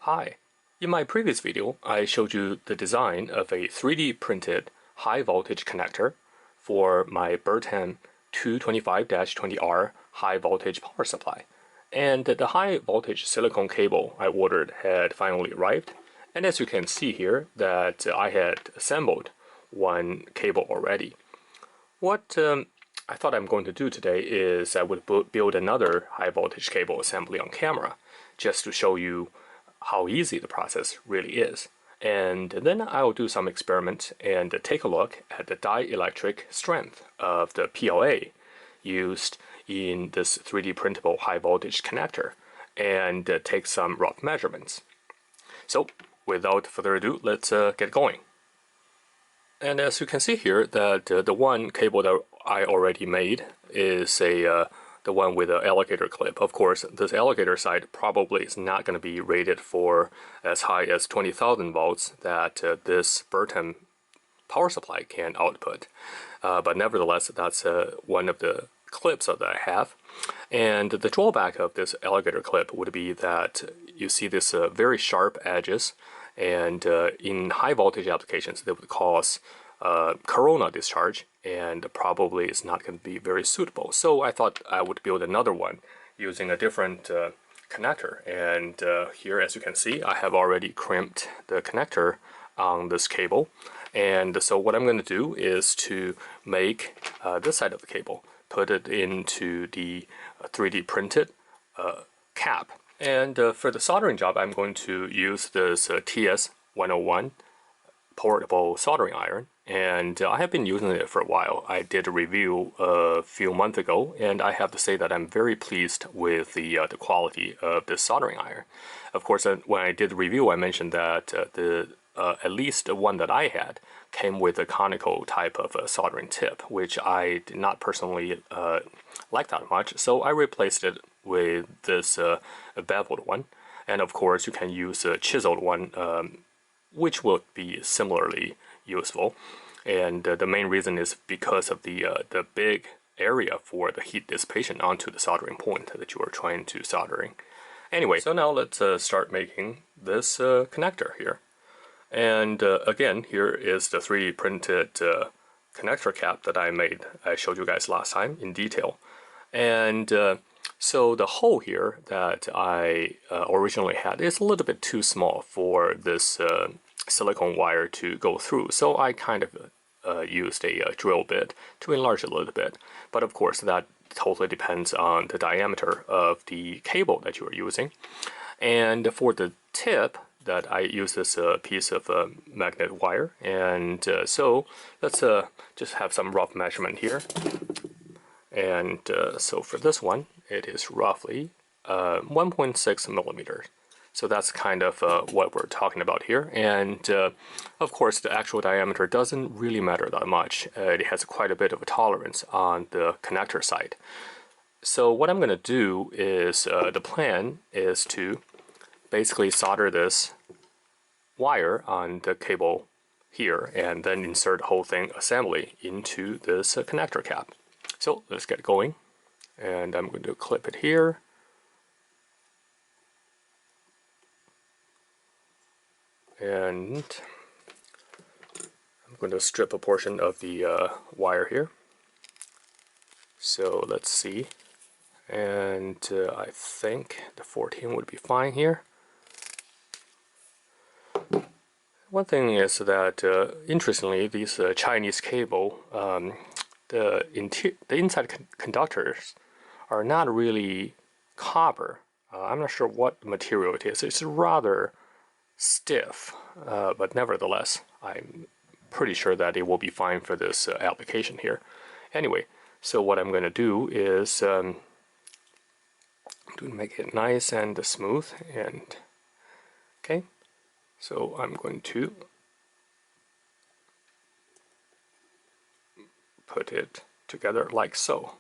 Hi, in my previous video I showed you the design of a 3D printed high voltage connector for my Bertem 225-20R high voltage power supply. And the high voltage silicone cable I ordered had finally arrived, and as you can see here that I had assembled one cable already. What I thought I'm going to do today is I would build another high voltage cable assembly on camera just to show you how easy the process really is. And then I'll do some experiment and take a look at the dielectric strength of the PLA used in this 3D printable high voltage connector and take some rough measurements. So without further ado, let's get going. And as you can see here, that the one cable that I already made is the one with the alligator clip. Of course, this alligator side probably is not going to be rated for as high as 20,000 volts that this Bertem power supply can output. But nevertheless, that's one of the clips that I have. And the drawback of this alligator clip would be that you see this very sharp edges, and in high voltage applications, they would cause corona discharge, and probably is not going to be very suitable. So I thought I would build another one using a different connector. And here, as you can see, I have already crimped the connector on this cable. And so what I'm going to do is to make this side of the cable, put it into the 3D printed cap. And for the soldering job, I'm going to use this TS101 portable soldering iron, and I have been using it for a while. I did a review a few months ago, and I have to say that I'm very pleased with the quality of this soldering iron. Of course, when I did the review, I mentioned that at least the one that I had came with a conical type of soldering tip, which I did not personally like that much, so I replaced it with this beveled one. And of course, you can use a chiseled one, which will be similarly useful. And the main reason is because of the big area for the heat dissipation onto the soldering point that you are trying to soldering. Anyway, so now let's start making this connector here. And again, here is the 3D printed connector cap that I made. I showed you guys last time in detail. And so the hole here that I originally had is a little bit too small for this silicone wire to go through. So I kind of used a drill bit to enlarge it a little bit. But of course, that totally depends on the diameter of the cable that you are using. And for the tip, that I use this piece of magnet wire. And so let's just have some rough measurement here. And so for this one, it is roughly 1.6 millimeters. So that's kind of what we're talking about here. And of course, the actual diameter doesn't really matter that much. It has quite a bit of a tolerance on the connector side. So what I'm going to do is, the plan is to basically solder this wire on the cable here and then insert the whole thing assembly into this connector cap. So let's get going, and I'm going to clip it here. And I'm going to strip a portion of the wire here. So let's see. And I think the 14 would be fine here. One thing is that, interestingly, these Chinese cable, the inside conductors are not really copper. I'm not sure what material it is. It's rather stiff, but nevertheless, I'm pretty sure that it will be fine for this application here. Anyway, so what I'm going to do is to make it nice and smooth, and okay. So I'm going to put it together like so.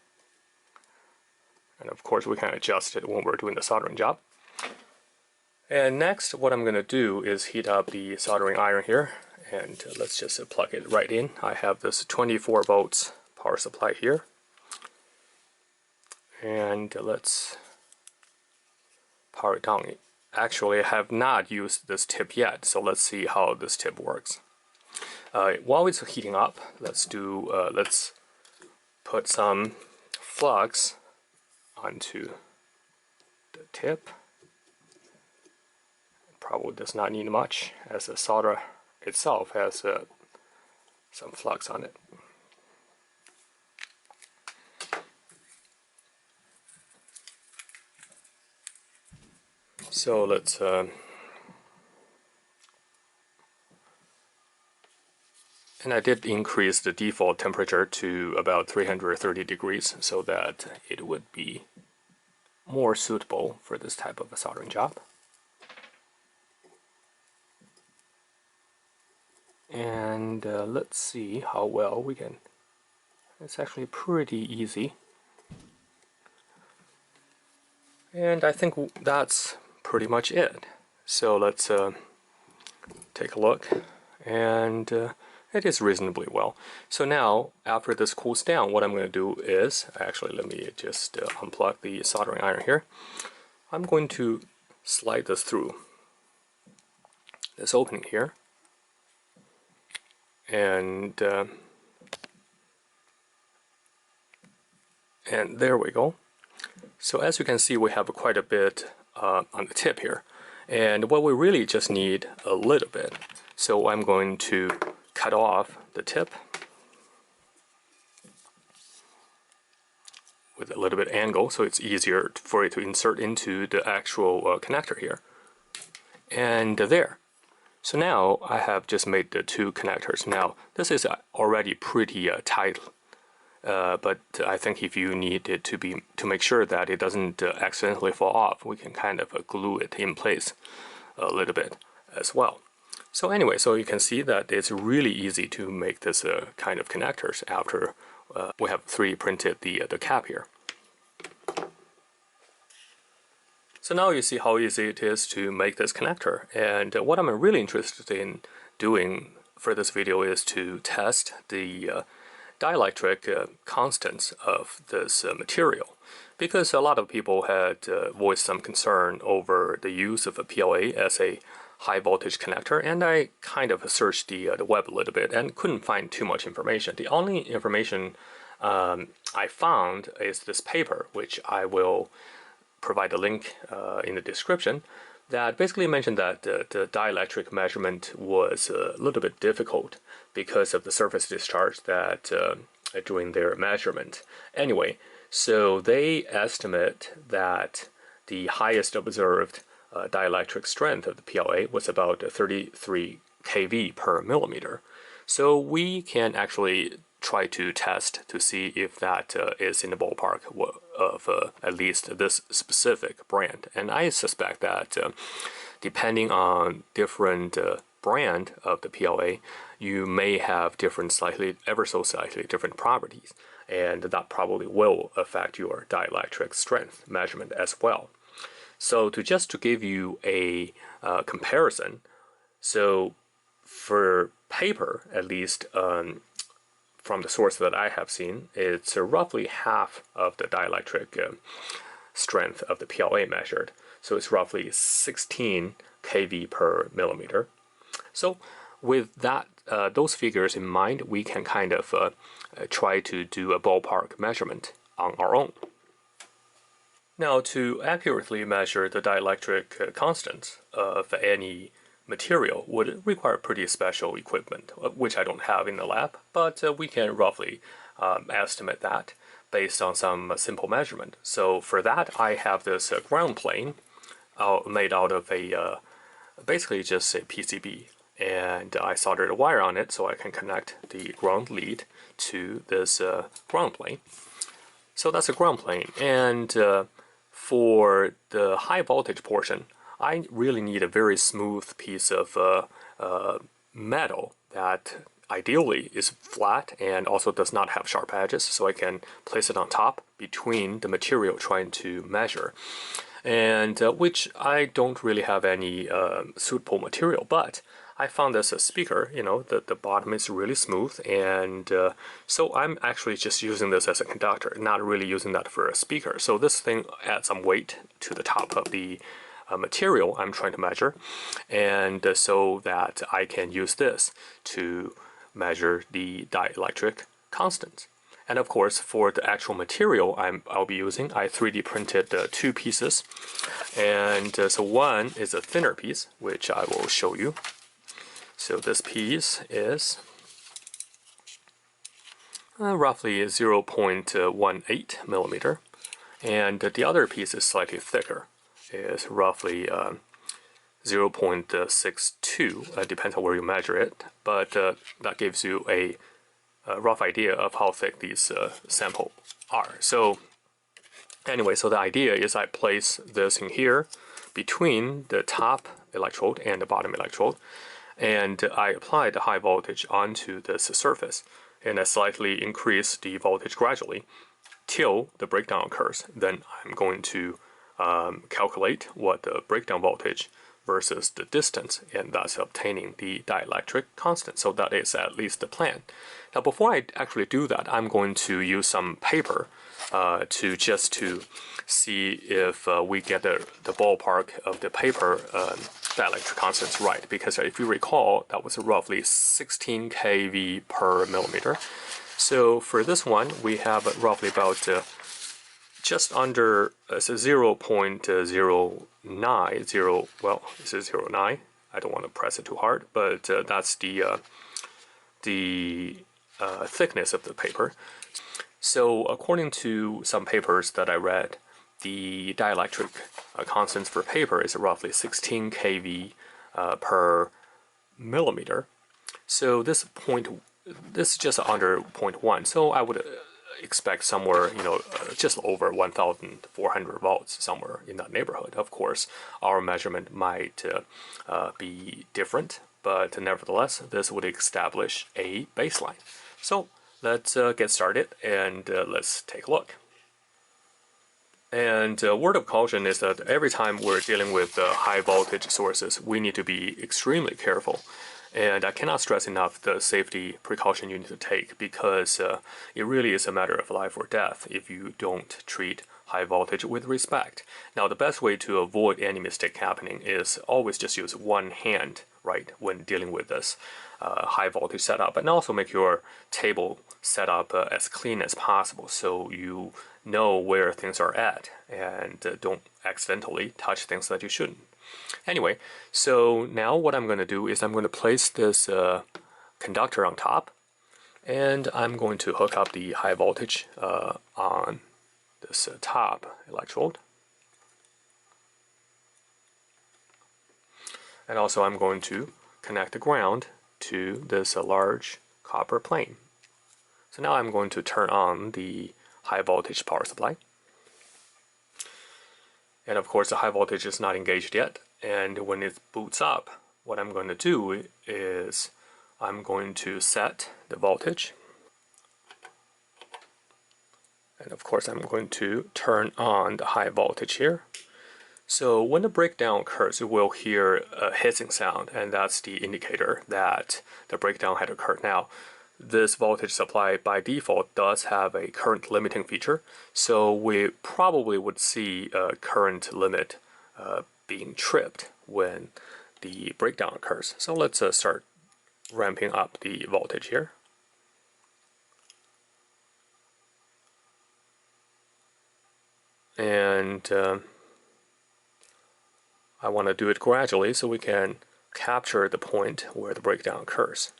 And of course we can adjust it when we're doing the soldering job. And next, what I'm going to do is heat up the soldering iron here, and let's just plug it right in. I have this 24 volts power supply here. And let's power it down actually have not used this tip yet, so let's see how this tip works. While it's heating up, let's put some flux onto the tip. Probably does not need much, as the solder itself has some flux on it. So let's and I did increase the default temperature to about 330 degrees so that it would be more suitable for this type of a soldering job. And let's see how well we can. It's actually pretty easy. And I think that's pretty much it. So let's take a look, and it is reasonably well. So now, after this cools down, what I'm going to do is, actually let me just unplug the soldering iron here. I'm going to slide this through this opening here, and there we go. So as you can see, we have quite a bit on the tip here, and what we really just need a little bit. So I'm going to cut off the tip with a little bit angle, so it's easier for it to insert into the actual connector here. And there. So now I have just made the two connectors. Now this is already pretty tight, but I think if you need it to make sure that it doesn't accidentally fall off, we can kind of glue it in place a little bit as well. So anyway, so you can see that it's really easy to make this kind of connectors after we have 3D printed the cap here. So now you see how easy it is to make this connector, and what I'm really interested in doing for this video is to test the dielectric constants of this material, because a lot of people had voiced some concern over the use of a PLA as a high voltage connector, and I kind of searched the web a little bit and couldn't find too much information. The only information I found is this paper, which I will provide a link in the description, that basically mentioned that the dielectric measurement was a little bit difficult because of the surface discharge that during their measurement. Anyway, so they estimate that the highest observed dielectric strength of the PLA was about 33 kV per millimeter. So we can actually try to test to see if that is in the ballpark of at least this specific brand. And I suspect that depending on different brand of the PLA, you may have different ever so slightly different properties, and that probably will affect your dielectric strength measurement as well. So to give you a comparison, so for paper, at least from the source that I have seen, it's roughly half of the dielectric strength of the PLA measured. So it's roughly 16 kV per millimeter. So with that, those figures in mind, we can kind of try to do a ballpark measurement on our own. Now, to accurately measure the dielectric constants of any material would require pretty special equipment, which I don't have in the lab, but we can roughly estimate that based on some simple measurement. So for that, I have this ground plane made out of a basically just a PCB, and I soldered a wire on it so I can connect the ground lead to this ground plane. So that's a ground plane, and for the high voltage portion, I really need a very smooth piece of metal that ideally is flat and also does not have sharp edges, so I can place it on top between the material trying to measure. And which I don't really have any suitable material, but I found this a speaker, you know, the bottom is really smooth, and so I'm actually just using this as a conductor, not really using that for a speaker. So this thing adds some weight to the top of the material I'm trying to measure, and so that I can use this to measure the dielectric constant. And of course, for the actual material I'll be using, I 3D printed 2 pieces. And so one is a thinner piece, which I will show you. So this piece is roughly 0.18 millimeter. And the other piece is slightly thicker. It's roughly 0.62, depends on where you measure it. But that gives you a rough idea of how thick these samples are. So anyway, so the idea is I place this in here between the top electrode and the bottom electrode, and I apply the high voltage onto this surface, and I slightly increase the voltage gradually till the breakdown occurs. Then I'm going to calculate what the breakdown voltage versus the distance, and thus obtaining the dielectric constant. So that is at least the plan. Now before I actually do that, I'm going to use some paper to see if we get the ballpark of the paper dielectric constants right, because if you recall, that was roughly 16 kV per millimeter. So for this one, we have roughly about just under 0.090, well, this is 0.9. I don't want to press it too hard, but that's the thickness of the paper. So according to some papers that I read, the dielectric constants for paper is roughly 16 kV per millimeter. So this is just under 0.1. So I would expect somewhere, just over 1,400 volts, somewhere in that neighborhood. Of course, our measurement might be different, but nevertheless, this would establish a baseline. So let's get started and let's take a look. And word of caution is that every time we're dealing with high voltage sources, we need to be extremely careful. And I cannot stress enough the safety precaution you need to take, because it really is a matter of life or death if you don't treat high voltage with respect. Now, the best way to avoid any mistake happening is always just use one hand, right, when dealing with this high voltage setup, and also make your table setup as clean as possible so you know where things are at and don't accidentally touch things that you shouldn't. Anyway, so now what I'm going to do is I'm going to place this conductor on top, and I'm going to hook up the high voltage on this top electrode. And also I'm going to connect the ground to this large copper plane. So now I'm going to turn on the high voltage power supply. And of course the high voltage is not engaged yet, and when it boots up, what I'm going to do is I'm going to set the voltage, and of course I'm going to turn on the high voltage here. So when the breakdown occurs, you will hear a hissing sound, and that's the indicator that the breakdown had occurred. Now, this voltage supply by default does have a current limiting feature, so we probably would see a current limit being tripped when the breakdown occurs. So let's start ramping up the voltage here. And I want to do it gradually so we can capture the point where the breakdown occurs.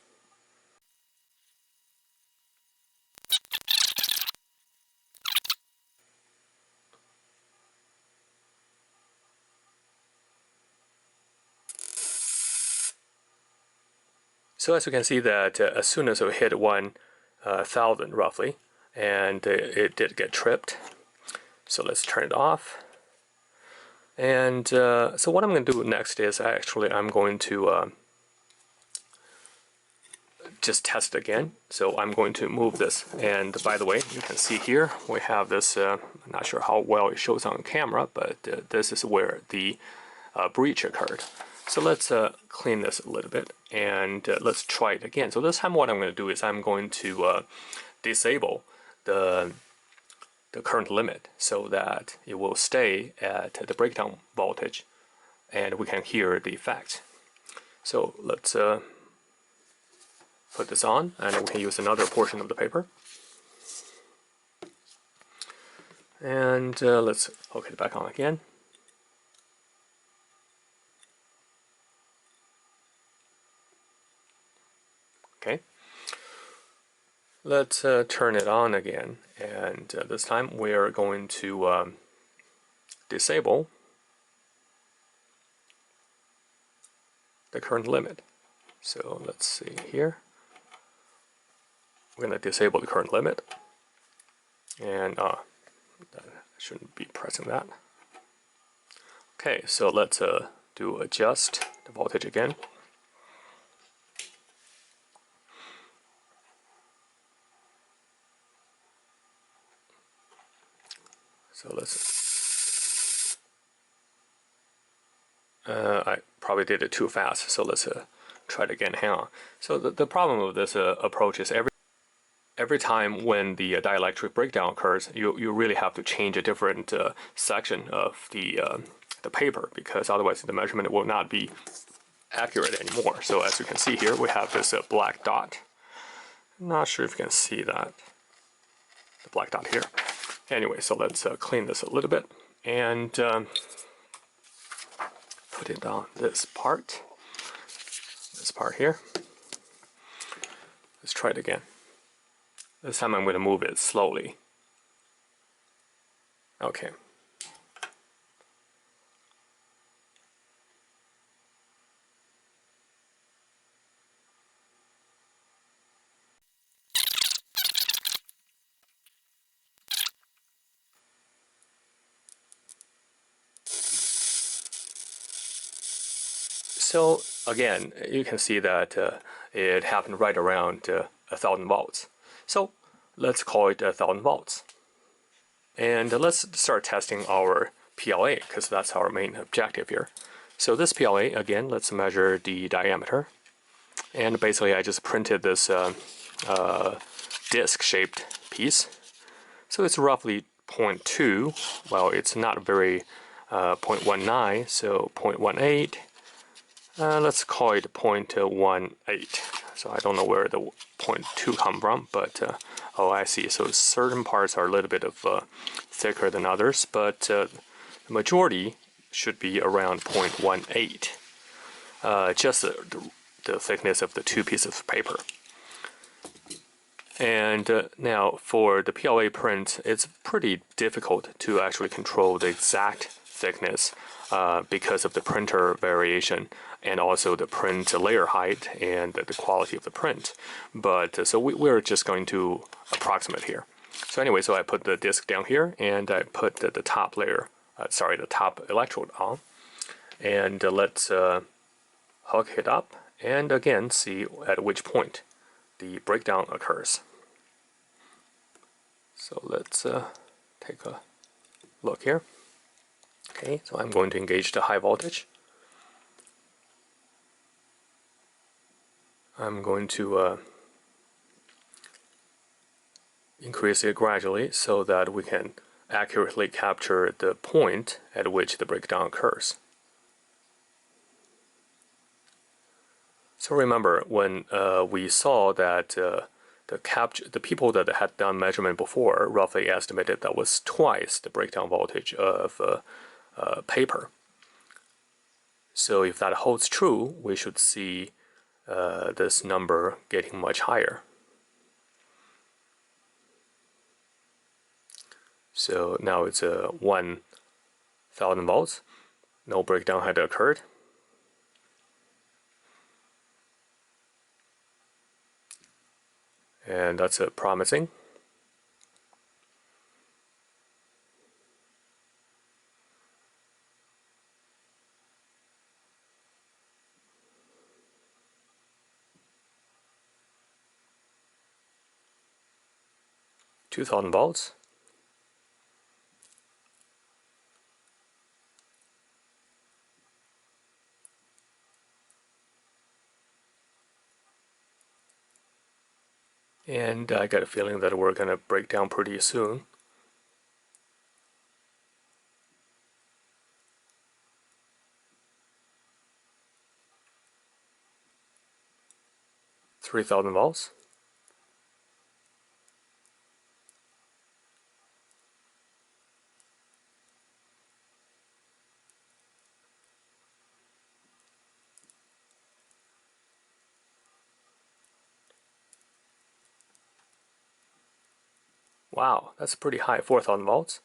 So as you can see that as soon as we hit 1,000 roughly, and it did get tripped. So let's turn it off. And so what I'm going to do next is I'm going to just test it again. So I'm going to move this, and by the way, you can see here we have this, I'm not sure how well it shows on camera, but this is where the breach occurred. So let's clean this a little bit, and let's try it again. So this time what I'm going to do is I'm going to disable the current limit so that it will stay at the breakdown voltage and we can hear the effect. So let's put this on, and we can use another portion of the paper. And let's hook it back on again. Okay. Let's turn it on again, and this time we're going to disable the current limit. So let's see here. We're going to disable the current limit, and I shouldn't be pressing that. Okay, so let's do adjust the voltage again. So let's, I probably did it too fast, so let's try it again. Hang on. So the problem with this approach is every time when the dielectric breakdown occurs, you really have to change a different section of the paper, because otherwise the measurement will not be accurate anymore. So as you can see here, we have this black dot. I'm not sure if you can see that, the black dot here. Anyway, so let's clean this a little bit and put it on this part here. Let's try it again. This time I'm going to move it slowly. Okay. So again, you can see that it happened right around 1000 volts. So let's call it 1000 volts. And let's start testing our PLA, because that's our main objective here. So this PLA, again, let's measure the diameter. And basically I just printed this disc-shaped piece. So it's roughly 0.2. Well, it's not very 0.19, so 0.18. Let's call it 0.18. So I don't know where the 0.2 come from, but oh, I see. So certain parts are a little bit of thicker than others, but the majority should be around 0.18. Just the thickness of the two pieces of paper. And now for the PLA print, it's pretty difficult to actually control the exact thickness because of the printer variation and also the print layer height and the quality of the print. But so we're just going to approximate here. So anyway, so I put the disc down here and I put the top layer, the top electrode on. And let's hook it up and again see at which point the breakdown occurs. So let's take a look here. Okay, so I'm going to engage the high voltage. I'm going to increase it gradually so that we can accurately capture the point at which the breakdown occurs. So remember, when we saw that the people that had done measurement before roughly estimated that was twice the breakdown voltage of paper. So if that holds true, we should see this number getting much higher. So now it's 1000 volts. No breakdown had occurred. And that's promising. $2,000 volts. And I got a feeling that we're going to break down pretty soon. 3,000 volts. Wow, that's pretty high, 4,000 volts.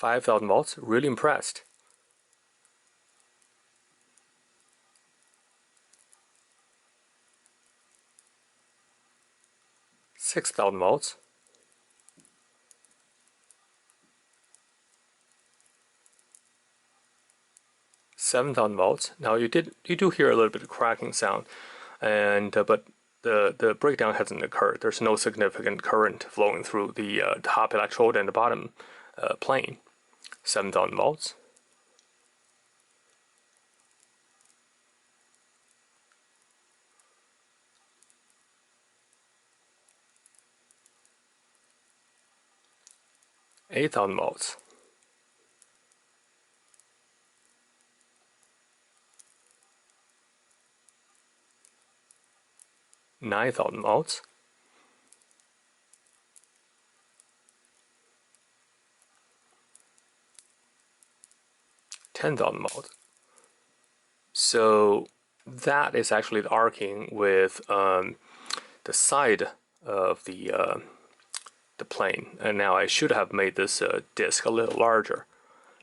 $5,000, really impressed. 6,000 volts. 7,000 volts. Now you do hear a little bit of cracking sound, and but the breakdown hasn't occurred. There's no significant current flowing through the top electrode and the bottom plane. 7,000 volts. 8,000 volts. 9,000 volts. 10,000 volts. So that is actually the arcing with the side of the plane. And now I should have made this disc a little larger,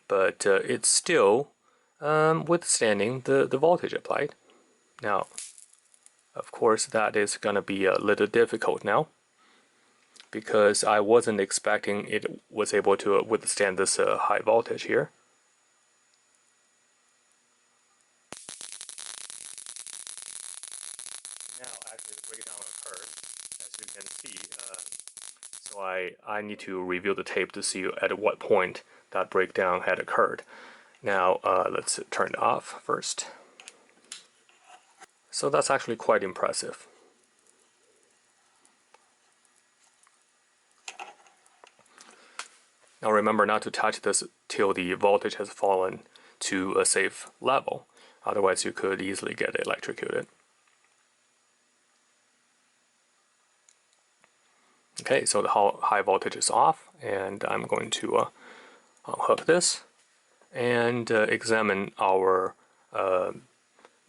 but it's still withstanding the voltage applied. Now, of course, that is going to be a little difficult now, because I wasn't expecting it was able to withstand this high voltage here. Now actually the breakdown occurred, as you can see. So I need to review the tape to see at what point that breakdown had occurred. Now let's turn it off first. So that's actually quite impressive. Now remember not to touch this till the voltage has fallen to a safe level, otherwise you could easily get electrocuted. Okay, so the high voltage is off, and I'm going to unhook this and examine our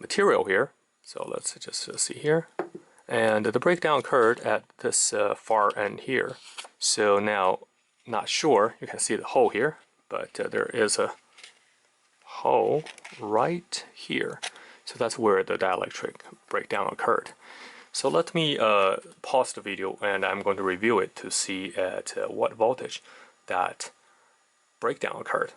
material here. So let's just see here. And the breakdown occurred at this far end here. So now, not sure, you can see the hole here, but there is a hole right here. So that's where the dielectric breakdown occurred. So let me pause the video, and I'm going to review it to see at what voltage that breakdown occurred.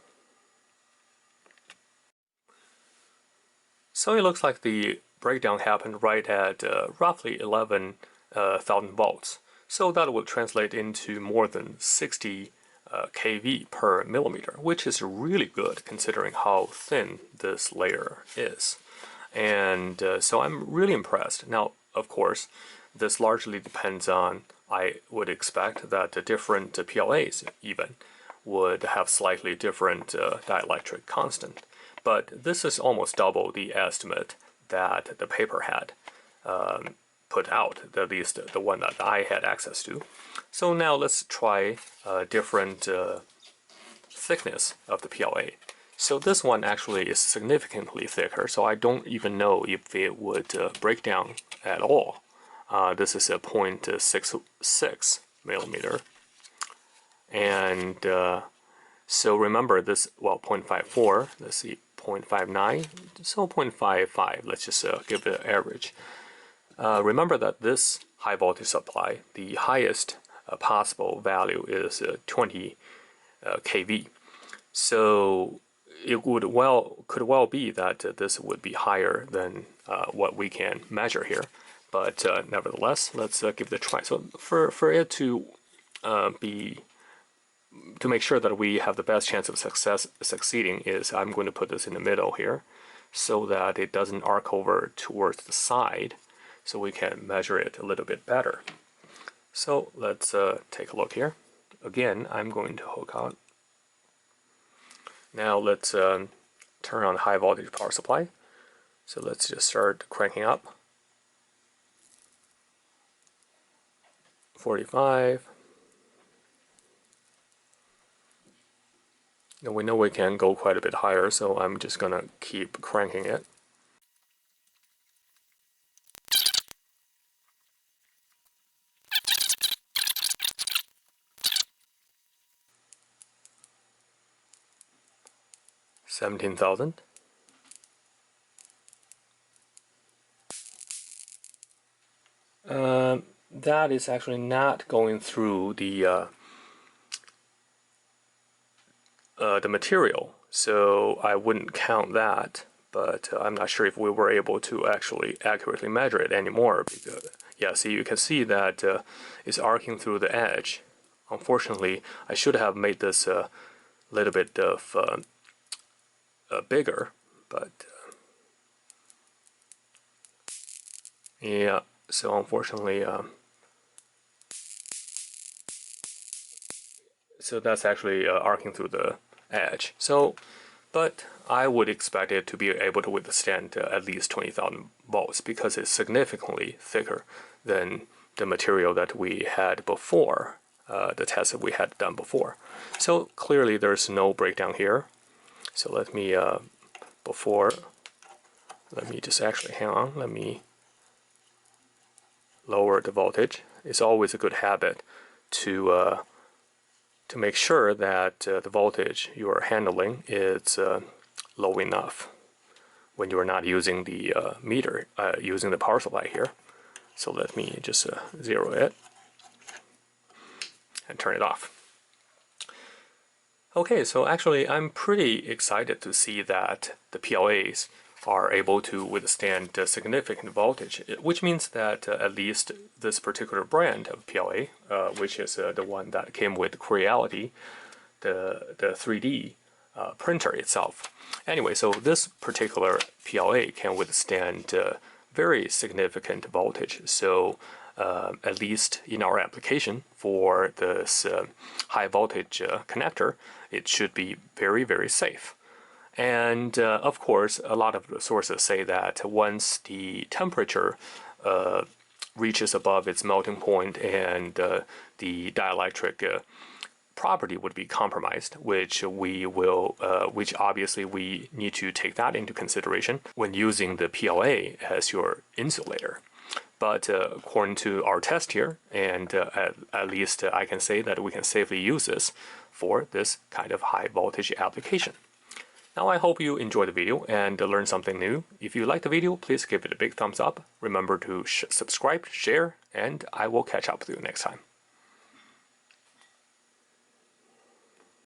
So it looks like the breakdown happened right at roughly 11,000 volts. So that would translate into more than 60 kV per millimeter, which is really good considering how thin this layer is. And so I'm really impressed. Now, of course, this largely depends on, I would expect that the different PLAs even would have slightly different dielectric constant. But this is almost double the estimate that the paper had put out, at least the one that I had access to. So now let's try a different thickness of the PLA. So this one actually is significantly thicker, so I don't even know if it would break down at all. This is a 0.66 millimeter. And so remember this, well, 0.54, let's see, 0.59, so 0.55, let's just give it an average. Remember that this high voltage supply, the highest possible value is 20 kV. So it could well be that this would be higher than what we can measure here. But nevertheless, let's give it a try. So for it to make sure that we have the best chance of succeeding is I'm going to put this in the middle here so that it doesn't arc over towards the side, so we can measure it a little bit better. So let's take a look here. again, I'm going to hook on. Now let's turn on the high voltage power supply. So let's just start cranking up. 45. Now we know we can go quite a bit higher, so I'm just gonna keep cranking it. $17,000. That is actually not going through the material, so I wouldn't count that. But I'm not sure if we were able to actually accurately measure it anymore. Because, yeah, see, you can see that it's arcing through the edge. Unfortunately, I should have made this a little bit of bigger, but yeah. So unfortunately, so that's actually arcing through the edge. So, but I would expect it to be able to withstand at least 20,000 volts because it's significantly thicker than the material that we had before, the test that we had done before. So clearly there's no breakdown here. So let me, let me just actually, hang on, let me lower the voltage. It's always a good habit to make sure that the voltage you are handling is low enough when you are not using the meter, using the power supply here. So let me just zero it and turn it off. Okay, so actually I'm pretty excited to see that the PLAs are able to withstand significant voltage, which means that at least this particular brand of PLA, which is the one that came with Creality, the 3D printer itself. Anyway, so this particular PLA can withstand very significant voltage. So at least in our application for this high voltage connector, it should be very, very safe. And of course, a lot of the sources say that once the temperature reaches above its melting point and the dielectric property would be compromised, which obviously we need to take that into consideration when using the PLA as your insulator. But according to our test here, and at least I can say that we can safely use this for this kind of high voltage application. Now I hope you enjoyed the video and learned something new. If you liked the video, please give it a big thumbs up. Remember to subscribe, share, and I will catch up with you next time.